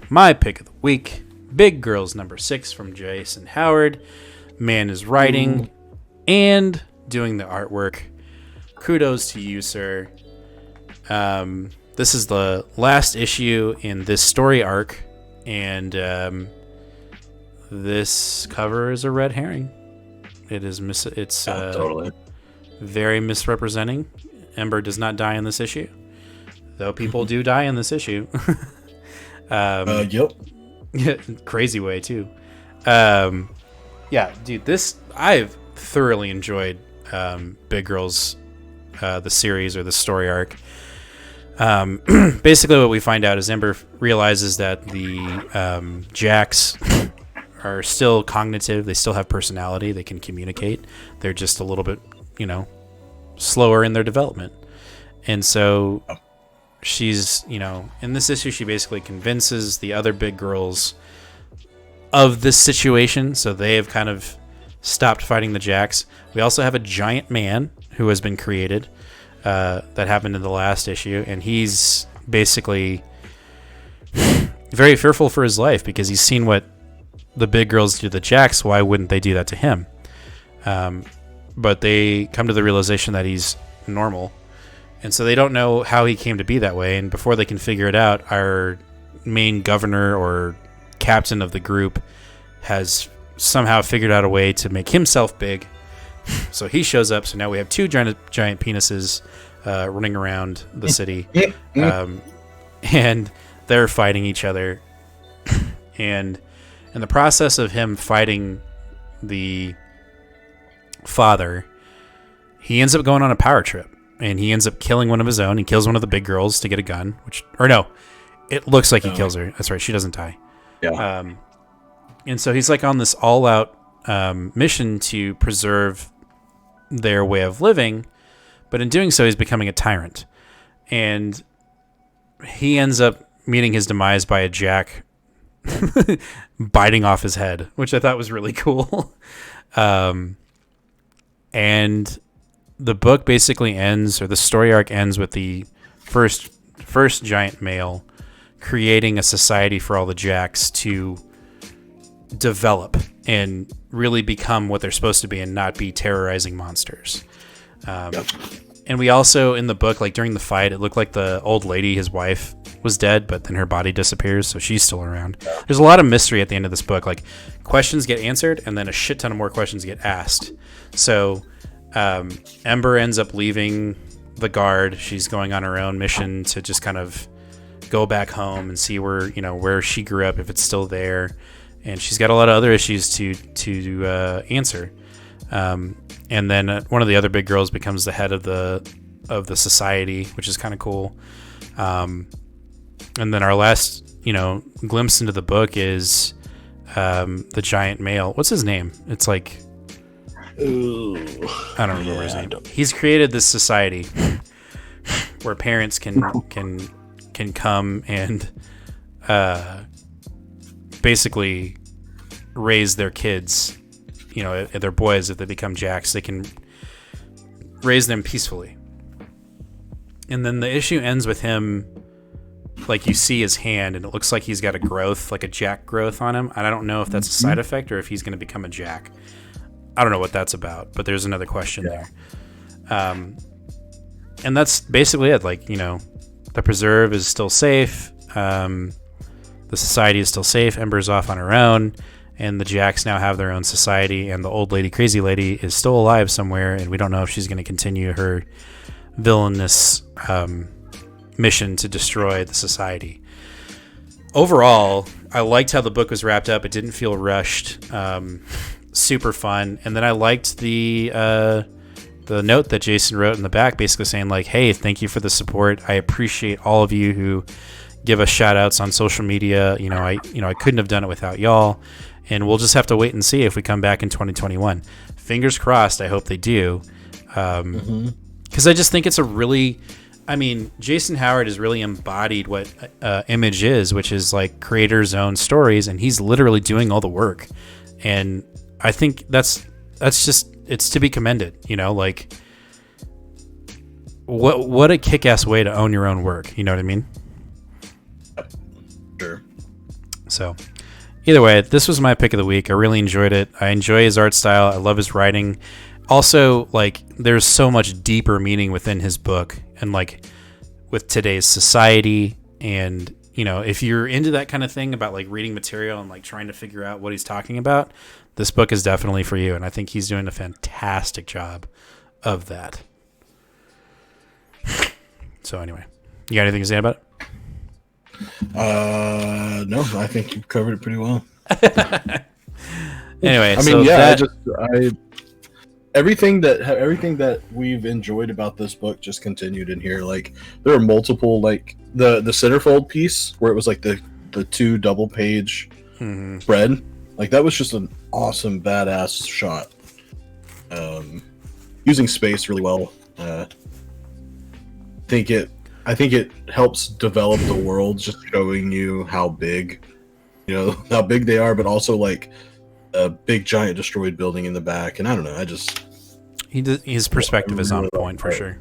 my pick of the week, Big Girls #6 from Jason Howard. Man is writing and doing the artwork. Kudos to you, sir. This is the last issue in this story arc, and this cover is a red herring. It is totally very misrepresenting. Ember does not die in this issue, though people do die in this issue. Yep. Crazy way too. Yeah, dude, I've thoroughly enjoyed Big Girls, the series or the story arc. Basically what we find out is Ember realizes that the Jacks are still cognitive. They still have personality. They can communicate. They're just a little bit, slower in their development. And so she's, in this issue, she basically convinces the other big girls of this situation. So they have kind of stopped fighting the Jacks. We also have a giant man who has been created that happened in the last issue. And he's basically very fearful for his life because he's seen what the big girls do to the Jacks. Why wouldn't they do that to him? But they come to the realization that he's normal. And so they don't know how he came to be that way. And before they can figure it out, our main governor or captain of the group has somehow figured out a way to make himself big. So he shows up. So now we have two giant penises running around the city. And they're fighting each other. And in the process of him fighting the father, he ends up going on a power trip. And he ends up killing one of his own. He kills one of the big girls to get a gun. It looks like he kills her. That's right. She doesn't die. Yeah. And so he's like on this all-out mission to preserve their way of living. But in doing so, he's becoming a tyrant. And he ends up meeting his demise by a Jack biting off his head, which I thought was really cool. And the book basically ends, or the story arc ends, with the first giant male creating a society for all the Jacks to develop and really become what they're supposed to be and not be terrorizing monsters. And we also, in the book, like during the fight, it looked like the old lady, his wife, was dead, but then her body disappears, so she's still around. There's a lot of mystery at the end of this book. Like, questions get answered, and then a shit ton of more questions get asked. So Ember ends up leaving the guard. She's going on her own mission to just kind of go back home and see where she grew up, if it's still there. And she's got a lot of other issues to answer. And then one of the other big girls becomes the head of the society, which is kind of cool. And then our last, glimpse into the book is the giant male. What's his name? It's like, Ooh, I don't remember his name. He's created this society where parents can come and basically raise their kids. Their boys, if they become Jacks, they can raise them peacefully. And then the issue ends with him, like, you see his hand, and it looks like he's got a growth, like a Jack growth on him. And I don't know if that's a side effect or if he's going to become a Jack. I don't know what that's about, but there's another question there. And that's basically it. Like, the preserve is still safe. The society is still safe. Ember's off on her own. And the Jacks now have their own society, and the old lady, crazy lady, is still alive somewhere, and we don't know if she's going to continue her villainous mission to destroy the society. Overall, I liked how the book was wrapped up. It didn't feel rushed. Super fun. And then I liked the note that Jason wrote in the back, basically saying, like, hey, thank you for the support. I appreciate all of you who give us shout outs on social media. I couldn't have done it without y'all. And we'll just have to wait and see if we come back in 2021. Fingers crossed. I hope they do. Because I just think it's Jason Howard has really embodied what Image is, which is like creator's own stories. And he's literally doing all the work. And I think that's just, it's to be commended, like what a kick-ass way to own your own work. You know what I mean? Sure. So either way, this was my pick of the week. I really enjoyed it. I enjoy his art style. I love his writing. Also, like, there's so much deeper meaning within his book, and like with today's society, and you know, if you're into that kind of thing about like reading material and like trying to figure out what he's talking about, this book is definitely for you. And I think he's doing a fantastic job of that. So anyway, you got anything to say about it? No, I think you've covered it pretty well. Anyway, I mean, yeah, everything that we've enjoyed about this book just continued in here. Like, there are multiple, like the centerfold piece where it was like the 2 double page spread. Like, that was just an awesome, badass shot. Using space really well. I think it helps develop the world, just showing you how big they are, but also like a big giant destroyed building in the back. And I don't know, his perspective is on point for sure.